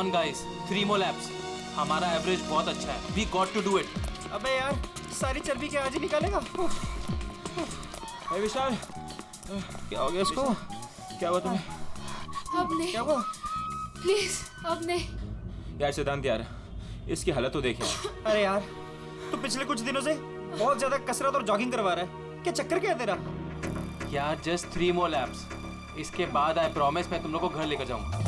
On guys, 3 more laps. हमारा average बहुत अच्छा है. We got to do it. अबे यार, सारी चर्बी के आज ही निकालेगा. विशाल, क्या हो गया इसको? क्या हुआ तुम्हें? अब नहीं. क्या हुआ? प्लीज अब नहीं. यार सिद्धांत यार, इसकी हालत तो देखे. अरे यार, तू पिछले कुछ दिनों से बहुत ज्यादा कसरत और जॉगिंग करवा रहा है. क्या चक्कर क्या है तेरा? यार जस्ट 3 more laps. इसके बाद आई प्रॉमिस मैं तुम लोग को घर लेकर जाऊंगा.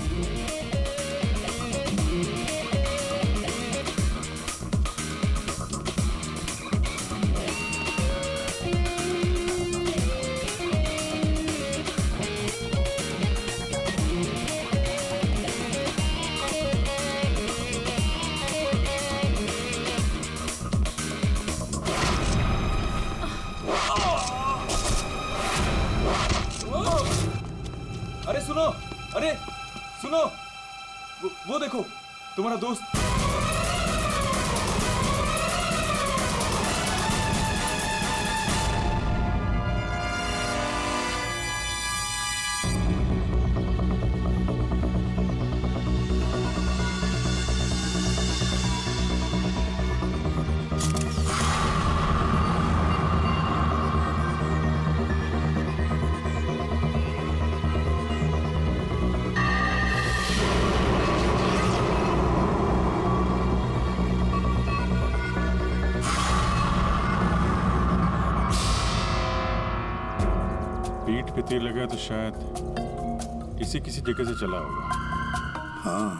अरे सुनो, अरे सुनो, वो देखो तुम्हारा दोस्त. पीठ पे तीर लगा तो शायद किसी जगह से चला होगा. हाँ.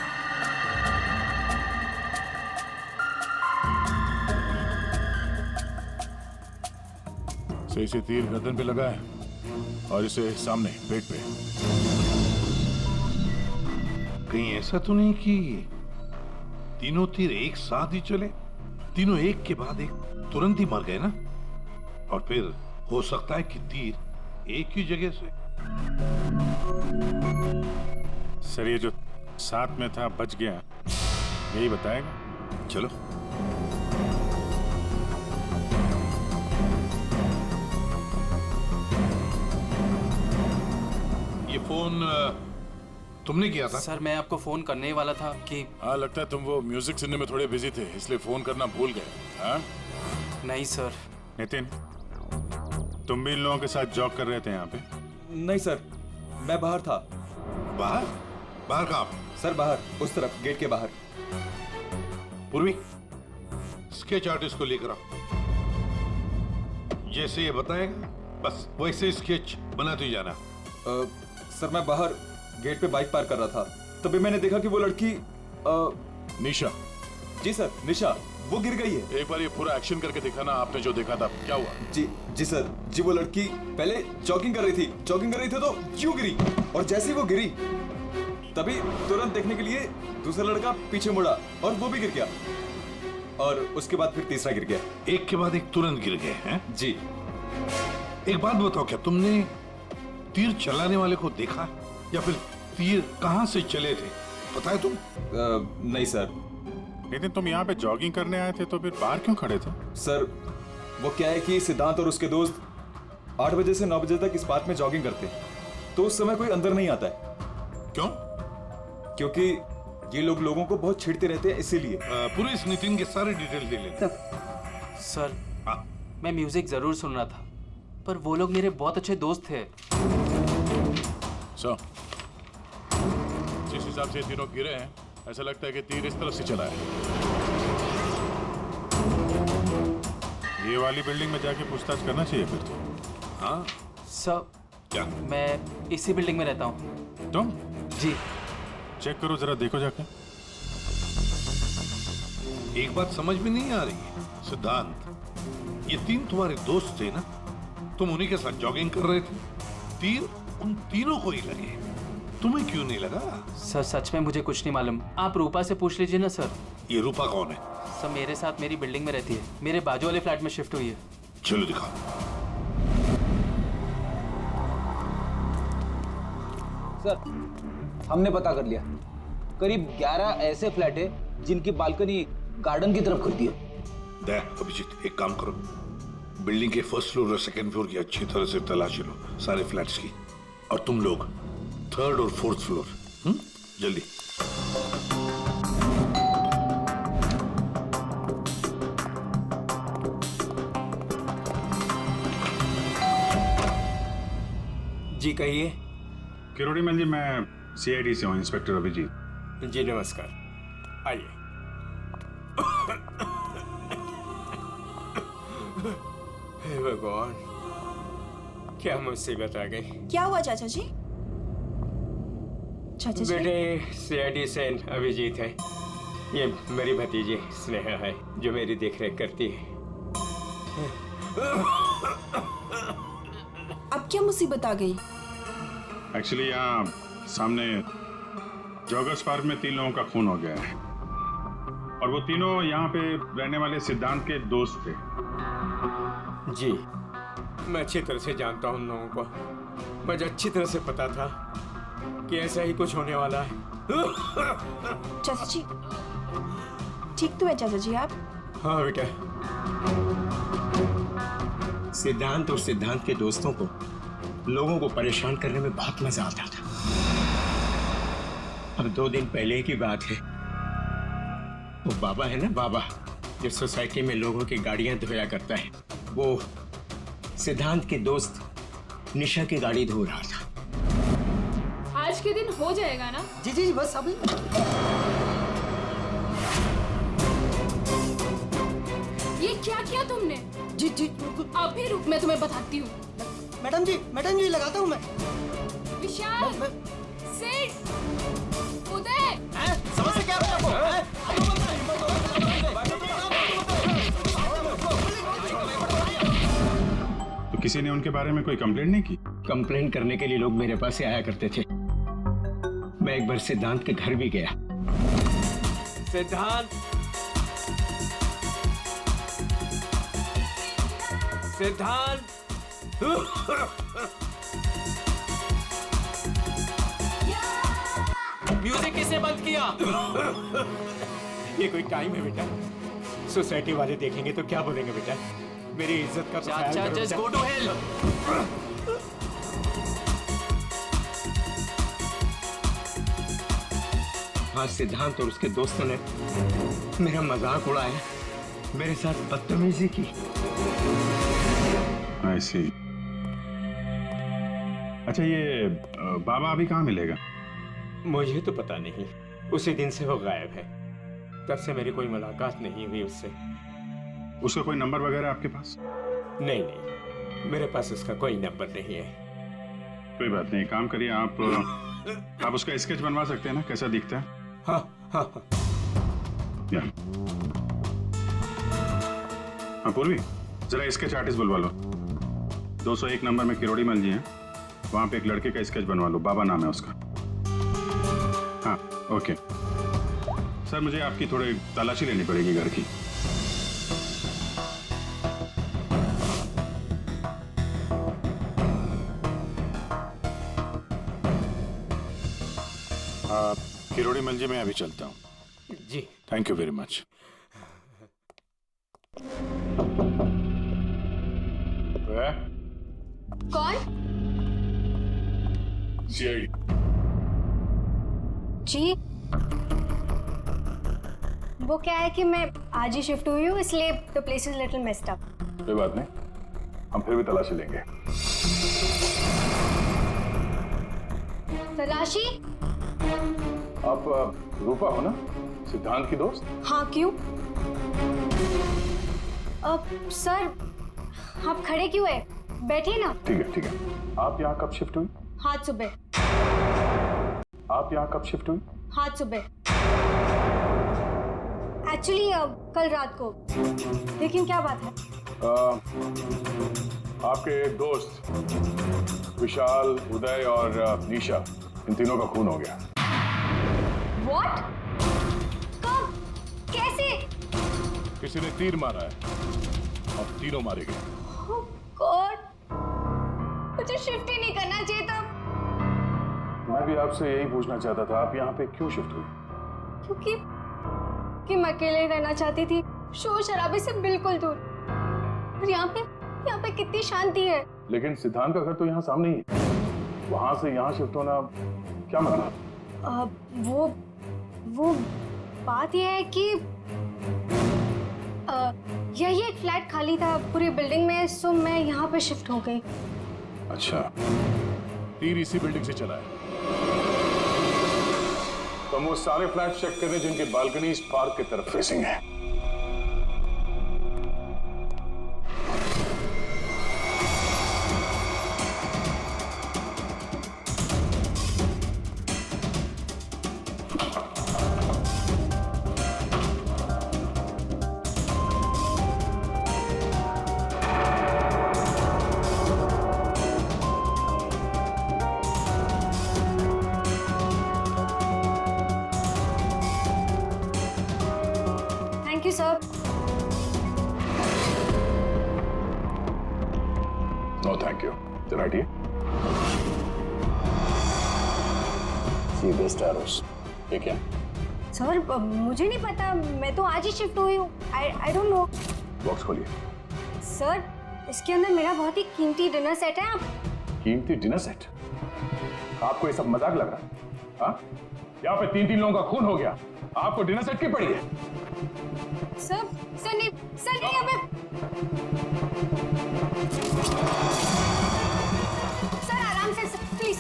सही से तीर गर्दन पे लगा है और इसे सामने पेट पे. कहीं ऐसा तो नहीं कि तीनों तीर एक साथ ही चले? तीनों एक के बाद एक तुरंत ही मर गए ना? और फिर हो सकता है कि तीर एक ही जगह से. सर ये जो साथ में था बच गया, यही बताएगा. चलो. ये फोन तुमने किया था? सर मैं आपको फोन करने ही वाला था कि. हाँ लगता है तुम वो म्यूजिक सुनने में थोड़े बिजी थे, इसलिए फोन करना भूल गए. हाँ नहीं सर. नितिन, तुम भी इन लोगों के साथ जॉग कर रहे थे यहाँ पे? नहीं सर, मैं बाहर था. बाहर? बाहर कहाँ? सर बाहर, उस तरफ, गेट के बाहर. पूर्वी, स्केच आर्टिस्ट को लेकर आओ. जैसे ये बताएगा बस वैसे स्केच बनाते ही जाना. सर मैं बाहर गेट पे बाइक पार्क कर रहा था, तभी मैंने देखा कि वो लड़की निशा. जी सर, निशा, वो गिर गई है. एक बार ये पूरा एक्शन करके दिखाना, आपने जो देखा था क्या हुआ? जी सर, जी वो लड़की पहले जॉगिंग कर रही थी तो यूं गिरी, और जैसे ही वो गिरी तभी तुरंत देखने के लिए दूसरा लड़का पीछे मुड़ा और वो भी गिर गया, और उसके बाद फिर तीसरा गिर गया. एक के बाद एक तुरंत गिर गए हैं? जी. एक बात बताओ, क्या तुमने तीर चलाने वाले को देखा या फिर तीर कहां से चले थे, पता है तुम? नहीं सर. लेकिन तुम यहाँ पे जॉगिंग करने आए थे तो फिर बाहर क्यों खड़े थे? सर वो क्या है कि सिद्धांत और उसके दोस्त 8 बजे से 9 बजे तक इस पार्क में जॉगिंग करते हैं, तो उस समय कोई अंदर नहीं आता है. क्यों? क्योंकि ये लोग लोगों को बहुत छेड़ते रहते हैं, इसीलिए. पूरे इस नितिन के सारे डिटेल दे लेते. सर हाँ. मैं म्यूजिक जरूर सुन रहा था, पर वो लोग मेरे बहुत अच्छे दोस्त थे. सो जिस हिसाब से तीनों गिरे हैं, ऐसा लगता है कि तीर इस तरफ से चला है. ये वाली बिल्डिंग में जाके पूछताछ करना चाहिए फिर तो. हाँ. सर क्या? मैं इसी बिल्डिंग में रहता हूँ. तुम? जी. चेक करो जरा, देखो जाके. एक बात समझ में नहीं आ रही है सिद्धांत, ये तीन तुम्हारे दोस्त थे ना, तुम उन्हीं के साथ जॉगिंग कर रहे थे, तीर उन तीनों को ही लगे, तुम्हें क्यों नहीं लगा? सर सच में मुझे कुछ नहीं मालूम, आप रूपा से पूछ लीजिए ना सर. ये रूपा कौन है? सर मेरे साथ मेरी बिल्डिंग में रहती है, मेरे बाजू वाले फ्लैट में शिफ्ट हुई है. चलो दिखाओ. सर हमने पता कर लिया, करीब 11 ऐसे फ्लैट है जिनकी बालकनी गार्डन की तरफ खुलती है. देख अभिजीत, एक काम करो, बिल्डिंग के फर्स्ट फ्लोर और सेकंड फ्लोर की अच्छी तरह से तलाशी लो, सारे फ्लैट्स की, और तुम लोग थर्ड और फोर्थ फ्लोर. जल्दी. जी कहिए। किरोड़ी मल जी, मैं सीआईडी से हूँ, इंस्पेक्टर अभिजीत। जी नमस्कार, आइए। हे भगवान, क्या मुसीबत आ गई। क्या हुआ चाचा जी? चाचा जी बेटे, सीआईडी से अभिजीत है। ये मेरी भतीजी स्नेहा है जो मेरी देखरेख करती है। अब क्या मुसीबत आ गई? एक्चुअली यहाँ सामने जॉगर्स पार्क में 3 लोगों का खून हो गया है, और वो तीनों यहाँ पे रहने वाले सिद्धांत के दोस्त थे। जी, मैं अच्छी तरह से जानता हूँ उन लोगों को। मुझे अच्छी तरह से पता था कि ऐसा ही कुछ होने वाला है। चाचा जी ठीक तो है चाचा जी आप? हाँ बेटा। सिद्धांत और सिद्धांत के दोस्तों को लोगों को परेशान करने में बहुत मजा आता था। अब 2 दिन पहले की बात है, वो बाबा है ना, बाबा जो सोसाइटी में लोगों की गाड़ियां धोया करता है, वो सिद्धांत के दोस्त निशा की गाड़ी धो रहा था। आज के दिन हो जाएगा ना? जी जी बस अभी। ये क्या किया तुमने? जी जी अभी रुक, मैं तुम्हें बताती हूँ। मैडम जी लगाता हूँ मैं। विशाल, सिड, उदय, समझ से क्या तो किसी ने उनके बारे में कोई कंप्लेंट नहीं की? कंप्लेन करने के लिए लोग मेरे पास से आया करते थे। मैं एक बार सिद्धांत के घर भी गया। सिद्धांत, सिद्धांत, म्यूजिक किसने बंद किया? ये कोई टाइम है बेटा? सोसाइटी वाले देखेंगे तो क्या बोलेंगे बेटा? मेरी इज्जत का ख्याल चाचा, करो जस्ट बेटा। Go to hell. आज सिद्धांत और उसके दोस्तों ने मेरा मजाक उड़ाया, मेरे साथ बदतमीजी की। I see। अच्छा, ये बाबा अभी कहाँ मिलेगा? मुझे तो पता नहीं, उसी दिन से वो गायब है। तब से मेरी कोई मुलाकात नहीं हुई उससे। उसका कोई नंबर वगैरह आपके पास? नहीं, मेरे पास उसका कोई नंबर नहीं है। कोई बात नहीं, काम करिए, आप उसका स्केच बनवा सकते हैं ना, कैसा दिखता है? हाँ हाँ हाँ। या। हाँ पूर्वी, जरा स्केच आर्टिस्ट बुलवा लो। 201 नंबर में किरोड़ी मल जी हैं, वहां पे एक लड़के का स्केच बनवा लो, बाबा नाम है उसका। हाँ ओके सर, मुझे आपकी थोड़ी तलाशी लेनी पड़ेगी घर की। किरोड़ी मल जी, मैं अभी चलता हूँ। जी थैंक यू वेरी मच। कौन? सीआईडी। जी, वो क्या है कि मैं आज ही शिफ्ट हुई हूँ, इसलिए the place is little messed up. कोई बात नहीं, हम फिर भी तलाशी लेंगे। तलाशी? आप रूपा हो ना, सिद्धांत की दोस्त? हाँ, क्यों? सर, आप खड़े क्यों है? बैठिए ना। ठीक है ठीक है। आप यहाँ कब शिफ्ट हुई? हाथ सुबह। आप यहाँ कब शिफ्ट हुई? हाथ सुबह। एक्चुअली कल रात को। लेकिन क्या बात है? आपके एक दोस्त विशाल, उदय और निशा, इन तीनों का खून हो गया। What? कब? कैसे? किसी ने तीर मारा है और तीनों मारे गए। Oh God! मुझे शिफ्ट ही नहीं करना चाहिए था। मैं भी आपसे यही पूछना चाहता था, आप यहाँ पे क्यों शिफ्ट हुई? क्योंकि मैं अकेले रहना चाहती थी, शोर शराबे से बिल्कुल दूर। और यहाँ पे कितनी शांति है। लेकिन सिद्धांत का घर तो यहाँ सामने ही है, वहां से यहाँ शिफ्ट होना क्या मतलब? वो बात यह है कि यही एक फ्लैट खाली था पूरी बिल्डिंग में, सो मैं यहाँ पे शिफ्ट हो गई। अच्छा, तीर इसी बिल्डिंग से चला है। तो हम वो सारे फ्लैट चेक कर रहे हैं जिनके बालकनी इस पार्क की तरफ फेसिंग है। Thank you sir. No thank you. बैठिए। See best arrows. ये क्या? सर मुझे नहीं पता, मैं तो आज ही शिफ्ट हुई हूँ। I don't know. बॉक्स खोलिए। सर इसके अंदर मेरा बहुत ही कीमती डिनर सेट है। आप कीमती डिनर सेट? आपको ये सब मजाक लग रहा है? हाँ? यहाँ पे 3-3 लोगों का खून हो गया, आपको डिनर सेट की पड़ी है? सर नहीं यहाँ पे। सर आराम से प्लीज।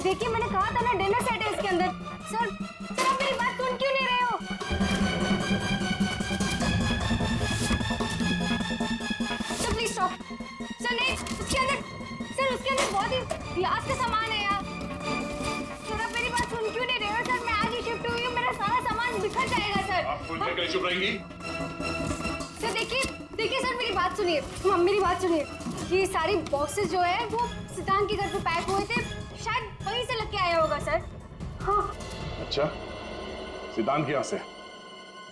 देखिए मैंने कहा था ना डिनर सेट है इसके अंदर। सर आप मेरी बात सुन क्यों नहीं रहे हो? Sir please stop. सर नहीं, उसके अंदर बहुत ही ग्लास का सामान है यार। सर आप मेरी बात सुन क्यों नहीं रहे हो? सर मैं आज ही शिफ्ट हुई हूँ, मेरा सारा सामान बिखर जाएगा सर। आप फुल करके चुप रहेंगी? सर देखिए सर मेरी बात सुनिए। मेरी बात सुनिए। ये सारी बॉक्सेस जो है वो सिद्धांत के घर पे पैक हुए थे, शायद वहीं से लेके आया होगा सर। हाँ। अच्छा, सिद्धांत की यहाँ से?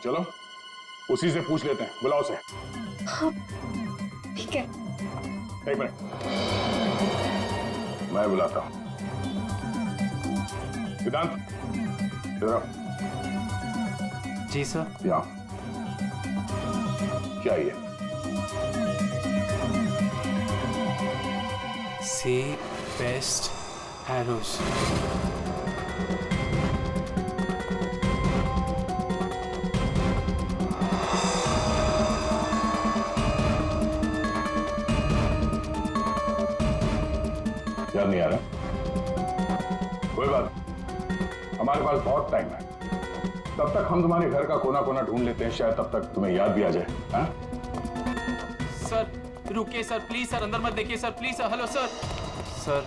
चलो उसी से पूछ लेते हैं, बुलाओ से। हाँ ठीक है। एक मिनट, मैं बुलाता हूँ। सिद्धांत इधर आओ। जी सर। यहाँ क्या ये? सी बेस्ट एरोस। याद नहीं आ रहा? कोई बात, हमारे पास बहुत टाइम है। तब तक हम तुम्हारे घर का कोना कोना ढूंढ लेते हैं, शायद तब तक तुम्हें याद भी आ जाए। हाँ? सर रुकिए सर, प्लीज सर, अंदर मत देखिए sir, please sir. Hello sir. Sir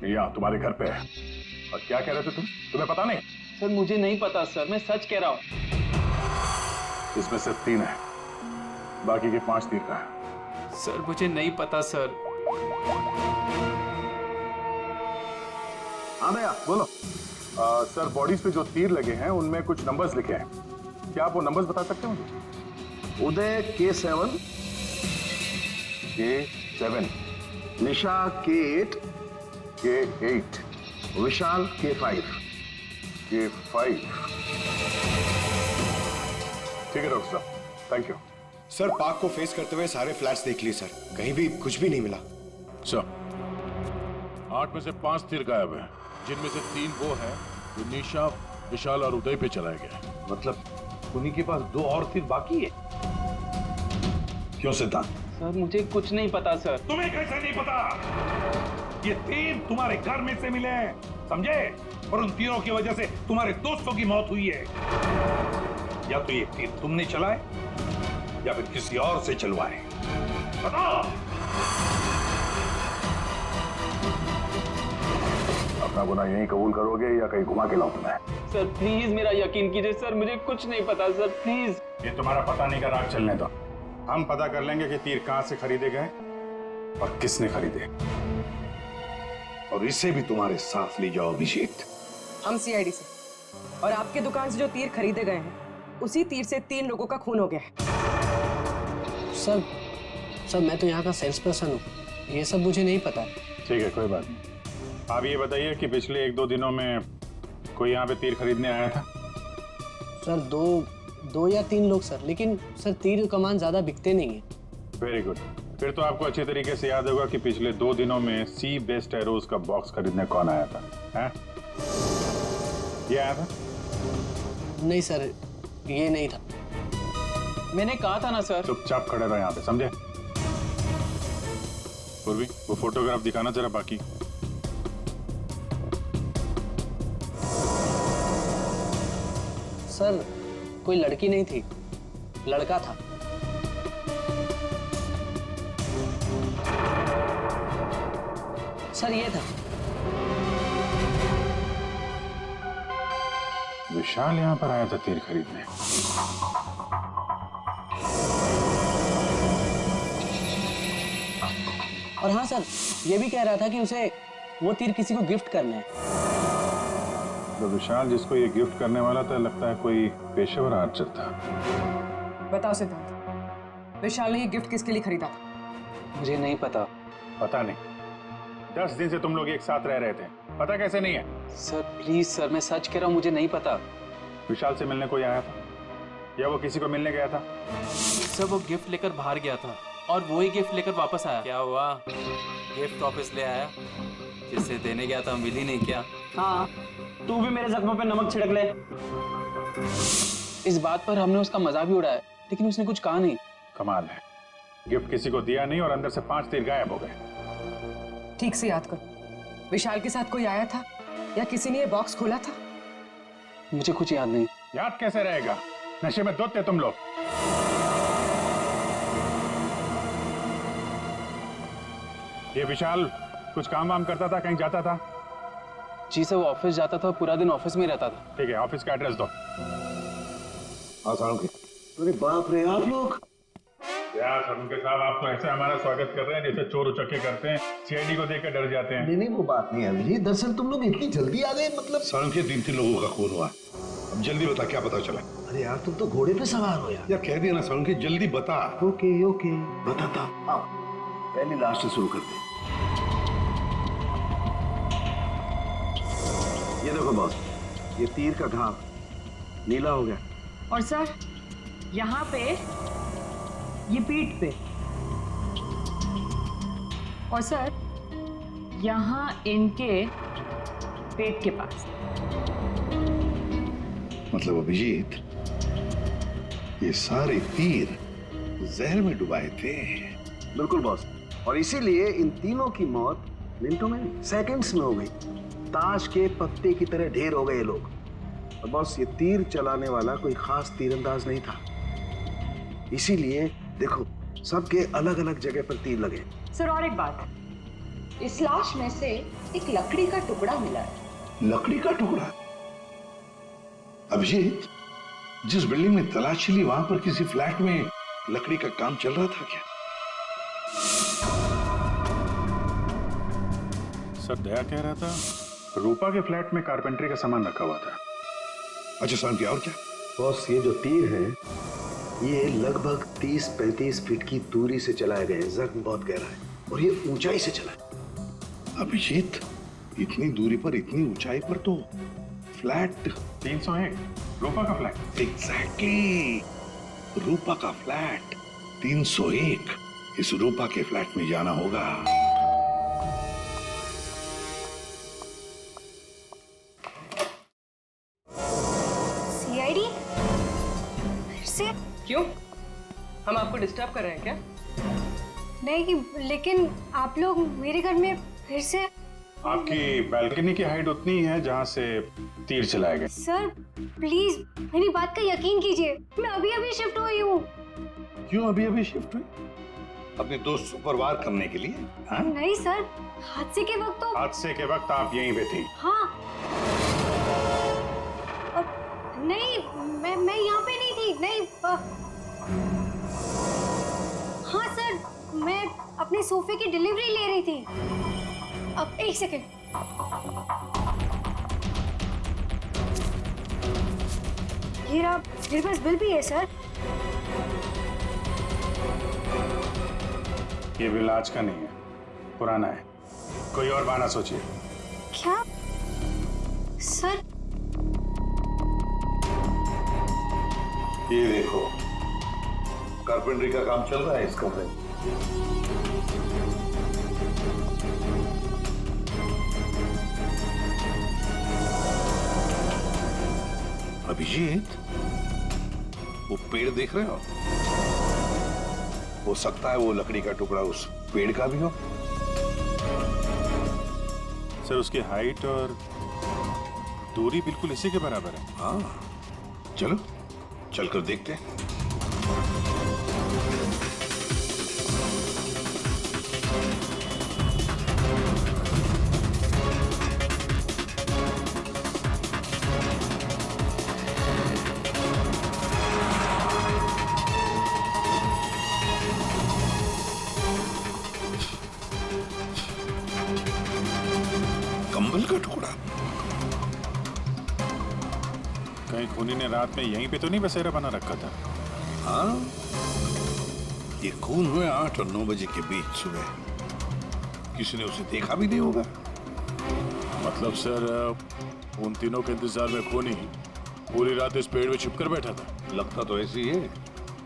यहाँ तुम्हारे घर पे है। और क्या कह रहे थे तुम? तुम्हें पता नहीं? सर मुझे नहीं पता सर, मैं सच कह रहा हूँ। इसमें सिर्फ 3 है, बाकी के 5 तीर का है। सर मुझे नहीं पता सर। हाँ भैया बोलो। सर बॉडीज पे जो तीर लगे हैं उनमें कुछ नंबर्स लिखे हैं, क्या आप वो नंबर्स बता सकते हैं मुझे? उदय K7, K7, निशा K8, K8, विशाल K5। K5। ठीक है डॉक्टर साहब, थैंक यू। सर पार्क को फेस करते हुए सारे फ्लैट्स देख लिए सर, कहीं भी कुछ भी नहीं मिला। सर 8 में से 5 तीर गायब हैं, जिनमें से 3 वो हैं जो निशा, विशाल और उदय पे चलाए गए। मतलब उन्हीं के पास 2 और तीर बाकी है। क्यों सिद्धांत? सर मुझे कुछ नहीं पता सर। तुम्हें कैसे नहीं पता? ये तीर तुम्हारे घर में से मिले हैं, समझे? और उन तीरों की वजह से तुम्हारे दोस्तों की मौत हुई है। या तो ये तीर तुमने चलाए या फिर किसी और से चलवाए, बताओ। अपना गुनाह यहीं कबूल करोगे या कहीं घुमा के लाऊं तुम्हें? सर प्लीज मेरा यकीन कीजिए सर, मुझे कुछ नहीं पता सर, प्लीज। ये तुम्हारा पता नहीं का राग चलने दो, हम पता कर लेंगे कि तीर कहां से खरीदे गए और किसने खरीदे। और इसे भी तुम्हारे साथ ले जाओ अभिषेक। हम सीआईडी से, और आपके दुकान से जो तीर खरीदे गए हैं उसी तीर से 3 लोगों का खून हो गया है। सर मैं तो यहाँ का सेल्स पर्सन हूँ, ये सब मुझे नहीं पता। ठीक है, कोई बात नहीं। आप ये बताइए कि पिछले 1-2 दिनों में कोई यहाँ पे तीर खरीदने आया था? सर दो या 3 लोग सर, लेकिन सर तीर कमान ज्यादा बिकते नहीं है। Very good. फिर तो आपको अच्छी तरीके से याद होगा कि पिछले 2 दिनों में सी बेस्ड एरोज का बॉक्स खरीदने कौन आया था? हैं? ये आया था? नहीं सर, ये नहीं था। मैंने कहा था ना सर। चुपचाप खड़े रहो यहाँ पे, समझे? पूर्वी, वो फोटोग्राफ दिखाना जरा बाकी। सर कोई लड़की नहीं थी, लड़का था। सर ये था। विशाल यहाँ पर आया था तीर खरीदने। और हाँ सर, ये भी कह रहा था कि उसे वो तीर किसी को गिफ्ट करना है। तो विशाल जिसको ये गिफ्ट करने वाला था, लगता है कोई पेशेवर आर्चर था। बताओ सिद्धांत, विशाल ने ये गिफ्ट किसके लिए खरीदा था? मुझे नहीं पता। पता नहीं? 10 दिन से तुम लोग एक साथ रह रहे थे, पता कैसे नहीं है? सर प्लीज सर, मैं सच कह रहा हूँ, मुझे नहीं पता। विशाल से मिलने कोई आया था या वो किसी को मिलने गया था? सर वो गिफ्ट लेकर बाहर गया था और वो ही गिफ्ट लेकर वापस आया। क्या हुआ? गिफ्ट वापस ले आया? जिसे देने गया था मिली नहीं क्या? हाँ, तू भी मेरे जख्मों पे नमक छिड़क ले। इस बात पर हमने उसका मजाक भी उड़ाया, लेकिन उसने कुछ कहा नहीं। कमाल है, गिफ्ट किसी को दिया नहीं और अंदर से 5 तीर गायब हो गए। ठीक से याद कर, विशाल के साथ कोई आया था या किसी ने ये बॉक्स खोला था? मुझे कुछ याद नहीं। याद कैसे रहेगा? नशे में धुत थे तुम लोग। ये विशाल कुछ काम वाम करता था, कहीं जाता था? जी सर, वो ऑफिस जाता था, पूरा दिन ऑफिस में रहता था। ठीक है, ऑफिस का एड्रेस दो। अरे बाप रे, आप लोग यार सरुणके साहब, आप तो ऐसे हमारा स्वागत कर रहे हैं जैसे चोर उचक्के करते हैं, सीआईडी को देखकर डर जाते हैं। नहीं, वो बात नहीं है अभिजीत। दरअसल तुम लोग इतनी जल्दी आ गए, मतलब सड़क के 3 लोगों का खून हुआ। अब जल्दी बता, क्या पता चला? अरे यार, तुम तो घोड़े पे सवार हो यार। यार कह दिया ना सड़क, जल्दी बता। ओके बताता। आओ, पहले लास्ट से शुरू करते हैं। ये देखो बॉस, ये तीर का घाव नीला हो गया। और सर यहाँ पे, ये पीठ पे, और सर यहाँ इनके पेट के पास। मतलब अभिजीत, ये सारे तीर जहर में डुबाए थे। बिल्कुल बॉस, और इसीलिए इन तीनों की मौत मिनटों में नहीं, सेकंड्स में हो गई। ताश के पत्ते की तरह ढेर हो गए ये लोग। और बॉस, ये तीर चलाने वाला कोई खास तीरंदाज नहीं था, इसीलिए देखो सबके अलग अलग जगह पर तीर लगे। सर और एक बात, इस लाश में से एक लकड़ी का टुकड़ा मिला है। लकड़ी का टुकड़ा? अभिजीत, जिस बिल्डिंग में तलाशी ली, वहां पर किसी फ्लैट में लकड़ी का काम चल रहा था क्या? सर दया कह रहा था रूपा के फ्लैट में कारपेंटरी का सामान रखा हुआ था। अच्छा सर, और क्या? बॉस, ये जो तीर है ये लगभग 30-35 फीट की दूरी से चलाए गए हैं। जख्म बहुत गहरा है और ये ऊंचाई से चला है। अभिजीत, इतनी दूरी पर, इतनी ऊंचाई पर तो फ्लैट 301 रूपा का फ्लैट। एग्जैक्टली, रूपा का फ्लैट 301। इस रूपा के फ्लैट में जाना होगा। सीआईडी? फिर से? क्यों, हम आपको डिस्टर्ब कर रहे हैं क्या? नहीं, लेकिन आप लोग मेरे घर में फिर से। आपकी बालकनी की हाइट उतनी ही है जहां से तीर चलाए गए। सर प्लीज मेरी बात का यकीन कीजिए, मैं अभी अभी शिफ्ट हुई हूँ। क्यों अभी शिफ्ट हुई? अपने दोस्त को परवार करने के लिए? हाँ? नहीं सर, हादसे के वक्त तो। हादसे के वक्त आप यहीं पे थी? हाँ। नहीं, मैं यहाँ पे नहीं थी। नहीं। हाँ सर, मैं अपने सोफे की डिलीवरी ले रही थी। अब एक सेकेंड। ये रहा, मेरे पास बिल भी है सर। ये बिल आज का नहीं है, पुराना है। कोई और बहाना सोचिए। क्या सर? ये देखो, कारपेंटरी का काम चल रहा है इस कमरे में। अभिजीत, वो पेड़ देख रहे हो सकता है वो लकड़ी का टुकड़ा उस पेड़ का भी हो। सर उसकी हाइट और दूरी बिल्कुल इसी के बराबर है। हाँ, चलो चलकर देखते हैं। कंबल का टुकड़ा। कहीं खूनी ने रात में यहीं पे तो नहीं बसेरा बना रखा था? हाँ, ये खून हुए 8 और 9 बजे के बीच सुबह। किसी ने उसे देखा भी नहीं होगा। मतलब सर उन तीनों के इंतजार में खूनी पूरी रात इस पेड़ में छिपकर बैठा था। लगता तो ऐसे ही है।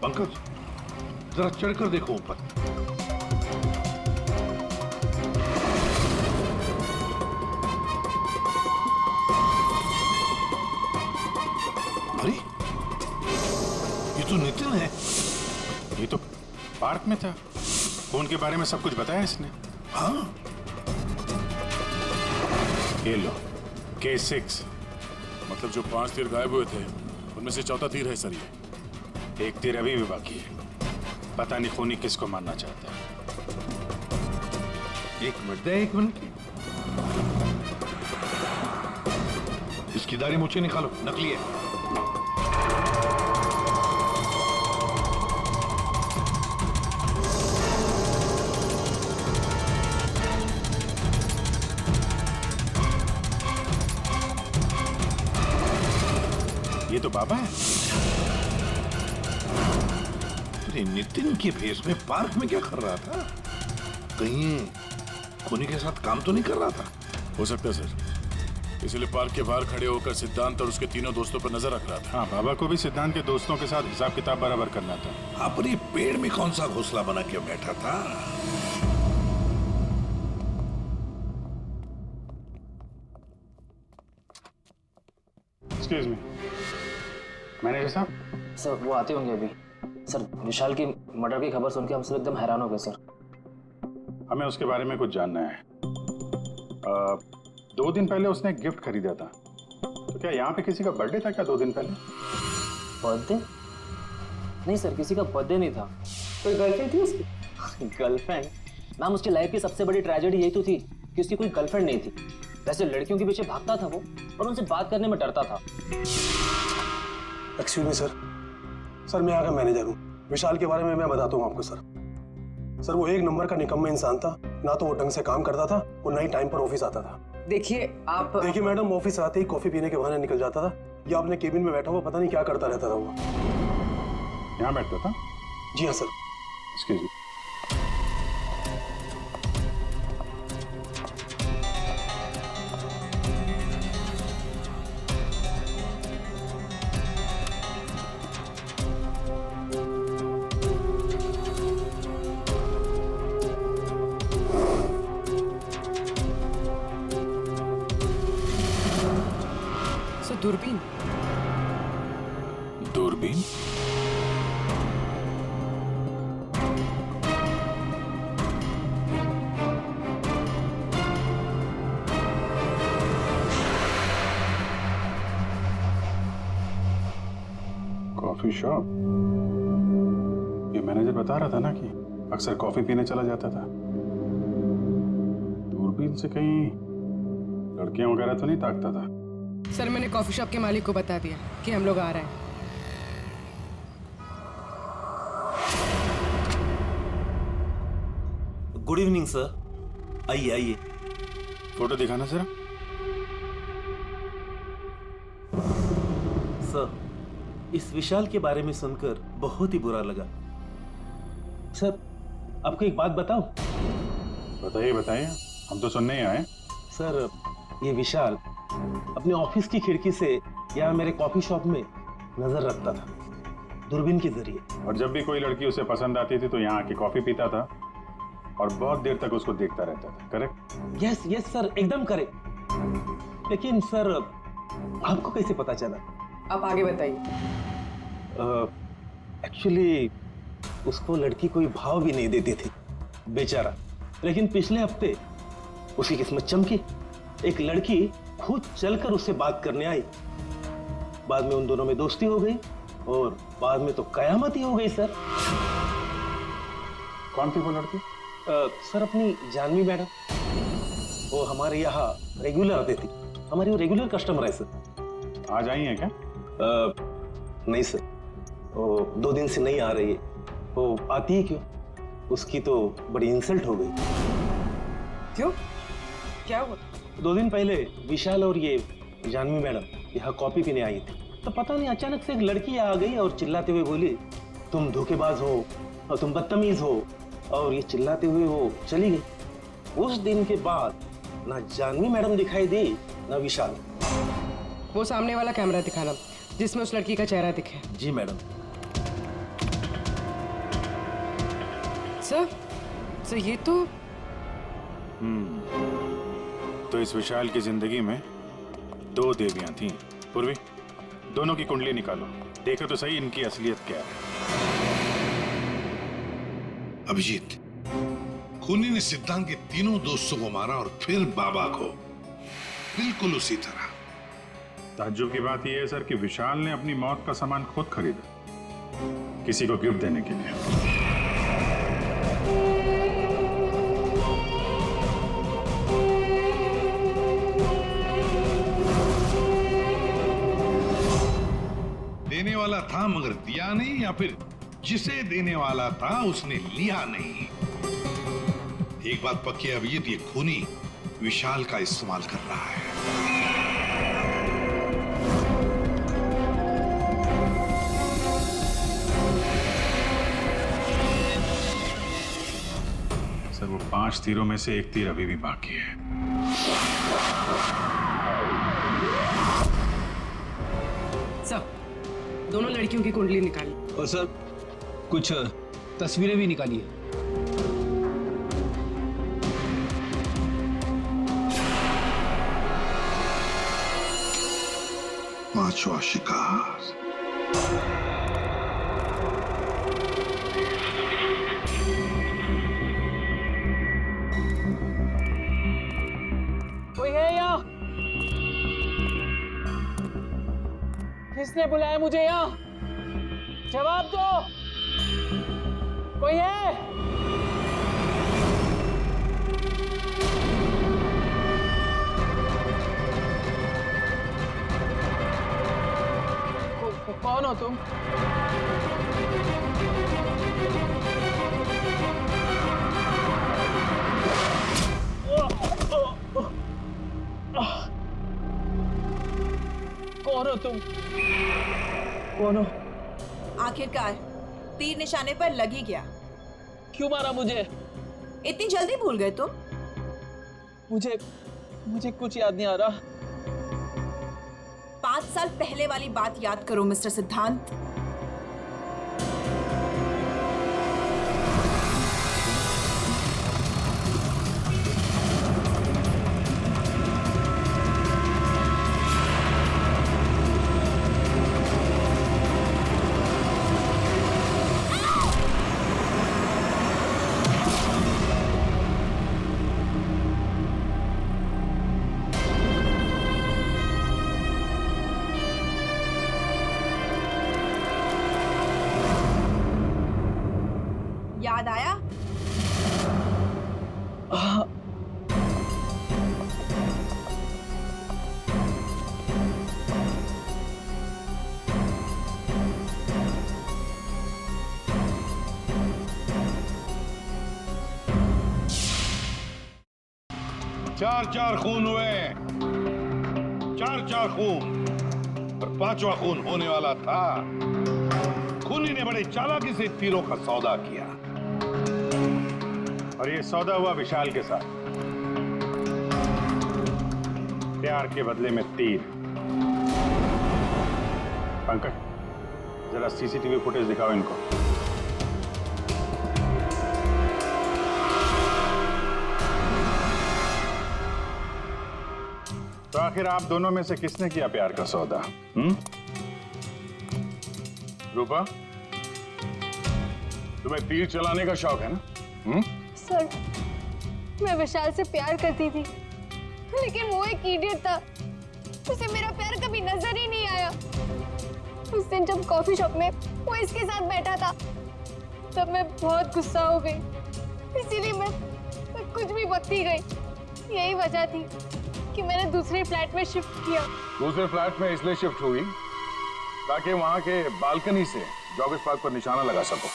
पंकज, जरा चढ़कर देखो ऊपर। अरे, ये तो नितिन है। ये तो पार्क में था। खून के बारे में सब कुछ बताया इसने। हाँ, ये लो K6, मतलब जो 5 तीर गायब हुए थे उनमें से चौथा तीर है सर। ये एक तीर अभी भी बाकी है। पता नहीं खूनी किसको मारना चाहता है। 1 मिनट दे, 1 मिनट। इसकी दाढ़ी मूछें निकालो, नकली है। ये तो बाबा है। अरे नितिन के भेष में पार्क में क्या कर रहा था? कहीं खूनी के साथ काम तो नहीं कर रहा था? हो सकता है सर, इसलिए पार्क के बाहर खड़े होकर सिद्धांत और उसके तीनों दोस्तों पर नजर रख रहा था। हाँ, बाबा को भी सिद्धांत के दोस्तों के साथ हिसाब किताब बराबर करना था। हाँ, पर ये पेड़ में कौन सा घोंसला बना के बैठा था? एक्सक्यूज मी, मैनेजर साहब। सर वो आते होंगे अभी। सर विशाल की मर्डर की खबर सुन के हम सब एकदम हैरान हो गए सर। हमें उसके बारे में कुछ जानना है। 2 दिन पहले उसने एक गिफ्ट खरीदा था, तो क्या यहाँ पे किसी का बर्थडे था क्या 2 दिन पहले? बर्थडे? नहीं सर, किसी का बर्थडे नहीं था। कोई गर्लफ्रेंड थी उसकी? गर्लफ्रेंड? मैम, उसकी लाइफ की सबसे बड़ी ट्रेजेडी यही तो थी कि उसकी कोई गर्लफ्रेंड नहीं थी। वैसे लड़कियों के पीछे भागता था वो, और उनसे बात करने में डरता था। एक्सक्यूज मी सर, सर मैं यहाँ का मैनेजर हूँ। विशाल के बारे में मैं बताता हूँ आपको सर। सर वो 1 नंबर का निकम्मा इंसान था। ना तो वो ढंग से काम करता था और ना ही टाइम पर ऑफिस आता था। देखिए आप, देखिए मैडम, ऑफिस आते ही कॉफी पीने के बहाने निकल जाता था या अपने केबिन में बैठा हुआ पता नहीं क्या करता रहता था वो। यहाँ बैठता था? जी हाँ सर। Excuse me. दूरबीन? दूरबीन? Coffee shop? ये मैनेजर बता रहा था ना कि अक्सर कॉफी पीने चला जाता था। दूरबीन से कहीं लड़कियां वगैरह तो नहीं ताकता था? सर मैंने कॉफी शॉप के मालिक को बता दिया कि हम लोग आ रहे हैं। गुड इवनिंग सर, आइए आइए। फोटो दिखाना जरा। सर, इस विशाल के बारे में सुनकर बहुत ही बुरा लगा। सर आपको एक बात बताऊं? बताइए बताइए, हम तो सुनने ही आए। सर, ये विशाल अपने ऑफिस की खिड़की से यहाँ मेरे कॉफी शॉप में नजर रखता था, दूरबीन के जरिए। और जब भी कोई लड़की उसे पसंद आती थी तो यहाँ आके कॉफी पीता था और बहुत देर तक उसको देखता रहता था। करेक्ट? यस यस सर, एकदम करेक्ट। लेकिन सर, आपको कैसे पता चला? आप आगे बताइए। एक्चुअली उसको लड़की कोई भाव भी नहीं देती थी, बेचारा। लेकिन पिछले हफ्ते उसकी किस्मत चमकी। एक लड़की खुद चलकर उससे बात करने आई। बाद में उन दोनों में दोस्ती हो गई और बाद में तो कयामत ही हो गई सर। कौन थी वो लड़की? सर, अपनी जानवी मैडम। वो हमारे यहाँ रेगुलर आती थी, हमारी वो रेगुलर कस्टमर है सर। आज आई है क्या? नहीं सर, वो 2 दिन से नहीं आ रही है। वो आती है क्यों? उसकी तो बड़ी इंसल्ट हो गई। क्यों? क्या हुआ? 2 दिन पहले विशाल और ये जानवी मैडम यहाँ कॉफी पीने आई थी, तो पता नहीं अचानक से एक लड़की आ गई और चिल्लाते हुए बोली, तुम धोखेबाज हो और तुम बदतमीज हो, और ये चिल्लाते हुए वो चली गई। उस दिन के बाद ना जानवी मैडम दिखाई दी ना विशाल। वो सामने वाला कैमरा दिखाना जिसमें उस लड़की का चेहरा दिखे। जी मैडम। सर ये तो तो इस विशाल की जिंदगी में 2 देवियां थीं। पूर्वी, दोनों की कुंडली निकालो, देखो तो सही इनकी असलियत क्या है। अभिजीत, खूनी ने सिद्धांत के तीनों दोस्तों को मारा और फिर बाबा को, बिल्कुल उसी तरह। ताज्जुब की बात यह है सर कि विशाल ने अपनी मौत का सामान खुद खरीदा, किसी को गिफ्ट देने के लिए। देने वाला था मगर दिया नहीं, या फिर जिसे देने वाला था उसने लिया नहीं। एक बात पक्की है अभिजीत, ये खूनी विशाल का इस्तेमाल कर रहा है। सर, वो 5 तीरों में से 1 तीर अभी भी बाकी है। सर, दोनों लड़कियों की कुंडली निकाली। और सर, कुछ तस्वीरें भी निकाली है। पांचवा शिकार। कोई है यहाँ? किसने बुलाया मुझे यहाँ? जवाब दो। कोई है? कौन हो तुम? कौन हो तुम? कौन हो? आखिरकार तीर निशाने पर लग ही गया। क्यों मारा मुझे? इतनी जल्दी भूल गए तुम? मुझे कुछ याद नहीं आ रहा। 5 साल पहले वाली बात याद करो मिस्टर सिद्धांत। याद आया? चार खून हुए, 4 खून, और 5वां खून होने वाला था। खूनी ने बड़े चालाकी से तीरों का सौदा किया। और ये सौदा हुआ विशाल के साथ, प्यार के बदले में तीर। पंकज, जरा सीसीटीवी फुटेज दिखाओ इनको। तो आखिर आप दोनों में से किसने किया प्यार का सौदा? रूपा, तुम्हें तीर चलाने का शौक है ना? सर, मैं विशाल से प्यार करती थी, लेकिन वो एक इडियट था। उसे मेरा प्यार कभी नजर ही नहीं आया। उस दिन जब कॉफी शॉप में वो इसके साथ बैठा था, तब मैं बहुत गुस्सा हो गई। इसीलिए मैं कुछ भी बकती गई। यही वजह थी कि मैंने दूसरे फ्लैट में शिफ्ट किया। दूसरे फ्लैट में इसलिए शिफ्ट हुई ताकि वहां के बालकनी से जॉगर्स पार्क पर निशाना लगा सको।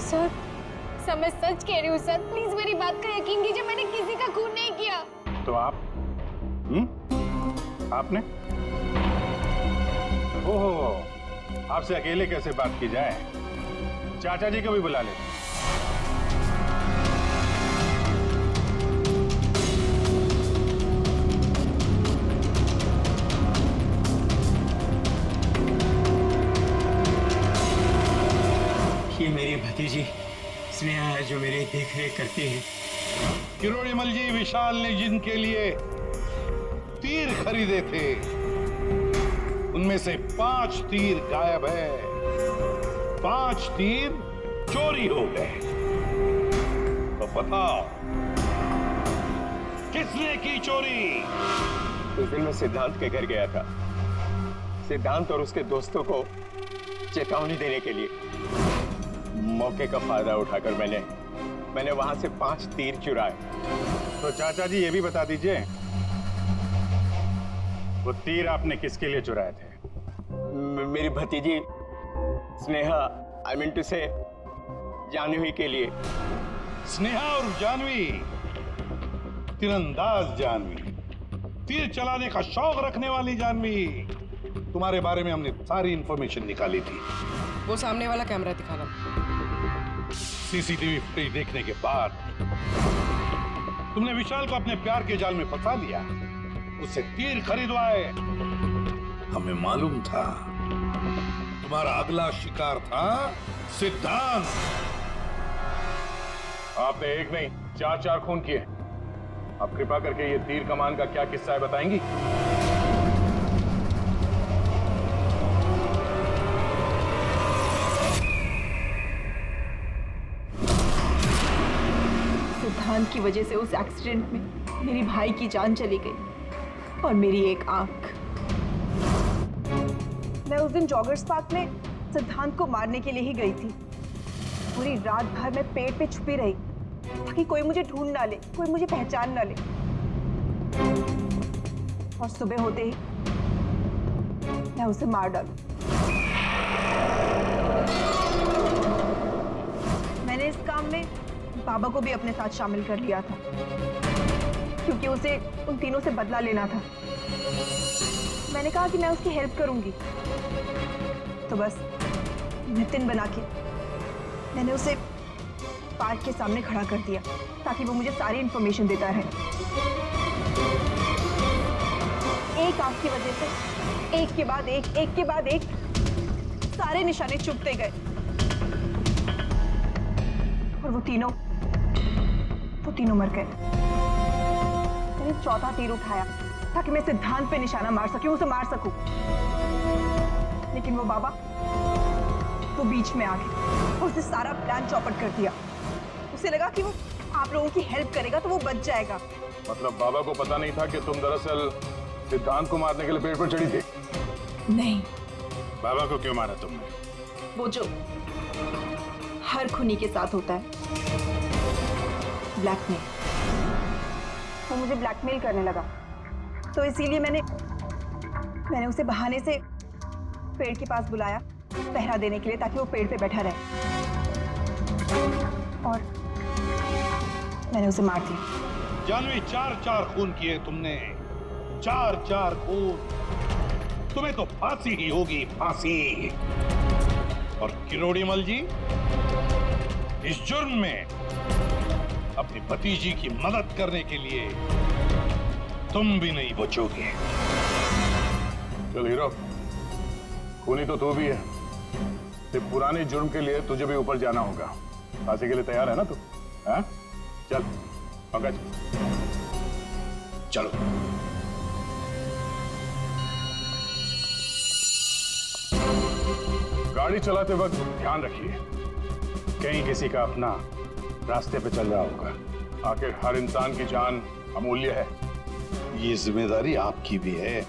सर, मैं सच कह रही हूँ सर, प्लीज मेरी बात का यकीन कीजिए। मैंने किसी का खून नहीं किया। तो आप? आपने? ओहो, आपसे अकेले कैसे बात की जाए? चाचा जी को भी बुला लेते। ये मेरी भतीजी स्नेहा है जो मेरी देख रेख करती है। किरोड़ीमल जी, विशाल ने जिनके लिए तीर खरीदे थे उनमें से 5 तीर गायब है। 5 तीर चोरी हो गए। तो बताओ किसने की चोरी? उस दिन मैं सिद्धांत के घर गया था, सिद्धांत और उसके दोस्तों को चेतावनी देने के लिए। मौके का फायदा उठाकर मैंने वहां से 5 तीर चुराए। तो चाचा जी ये भी बता दीजिए, वो तीर आपने किसके लिए चुराए थे? मेरी भतीजी स्नेहा, आई मीन टू से जानवी के लिए। स्नेहा और जानवी, तीरंदाज जानवी, तीर चलाने का शौक रखने वाली जानवी। तुम्हारे बारे में हमने सारी इंफॉर्मेशन निकाली थी। वो सामने वाला कैमरा दिखाना। सीसीटीवी फुटेज देखने के बाद तुमने विशाल को अपने प्यार के जाल में फंसा लिया, उससे तीर खरीदवाए। हमें मालूम था तुम्हारा अगला शिकार था सिद्धांत। आपने एक नहीं 4 खून किए। आप कृपा करके ये तीर कमान का क्या किस्सा है बताएंगी? सिद्धांत की वजह से उस एक्सीडेंट में मेरी भाई की जान चली गई और मेरी एक आंख। मैं उस दिन जॉगर्स पार्क में सिद्धांत को मारने के लिए ही गई थी। पूरी रात भर मैं पेड़ पे छुपी रही ताकि कोई मुझे ढूंढ ना ले, कोई मुझे पहचान ना ले। और सुबह होते ही मैं उसे मार डालूं। मैंने इस काम में बाबा को भी अपने साथ शामिल कर लिया था क्योंकि उसे उन तीनों से बदला लेना था। मैंने कहा कि मैं उसकी हेल्प करूंगी, तो बस नितिन बना के मैंने उसे पार्क के सामने खड़ा कर दिया ताकि वो मुझे सारी इंफॉर्मेशन देता रहे। एक आंख की वजह से एक के बाद एक सारे निशाने चुभते गए और वो तीनों मर गए। मैंने 4था तीर उठाया ताकि मैं सिद्धांत पे निशाना मार सकूं, उसे मार सकूं। लेकिन वो बाबा वो बीच में आ गए और उसने सारा प्लान चौपट कर दिया। उसे लगा कि वो आप लोगों की हेल्प करेगा तो वो बच जाएगा। मतलब बाबा को पता नहीं था कि तुम दरअसल सिद्धांत को मारने के लिए पेड़ पर चढ़ी थी? नहीं। बाबा को क्यों मारा तुमने? वो जो हर खूनी के साथ होता है, ब्लैकमेल। वो मुझे ब्लैकमेल करने लगा, तो इसीलिए मैंने उसे बहाने से पेड़ के पास बुलाया पहरा देने के लिए ताकि वो पेड़ पे बैठा रहे, और मैंने उसे मार दिया। जानवी, 4 खून किए तुमने, 4 खून। तुम्हें तो फांसी ही होगी, फांसी। और किरोड़ीमल जी, इस जुर्म में अपनी भतीजी की मदद करने के लिए तुम भी नहीं बचोगे। चल हीरो, खूनी तो तू भी है, सिर्फ पुराने जुर्म के लिए तुझे भी ऊपर जाना होगा। फांसी के लिए तैयार है ना तू? हाँ? चल पंकज चलो। गाड़ी चलाते वक्त ध्यान रखिए, कहीं किसी का अपना रास्ते पे चल रहा होगा। आखिर हर इंसान की जान अमूल्य है। ये जिम्मेदारी आपकी भी है।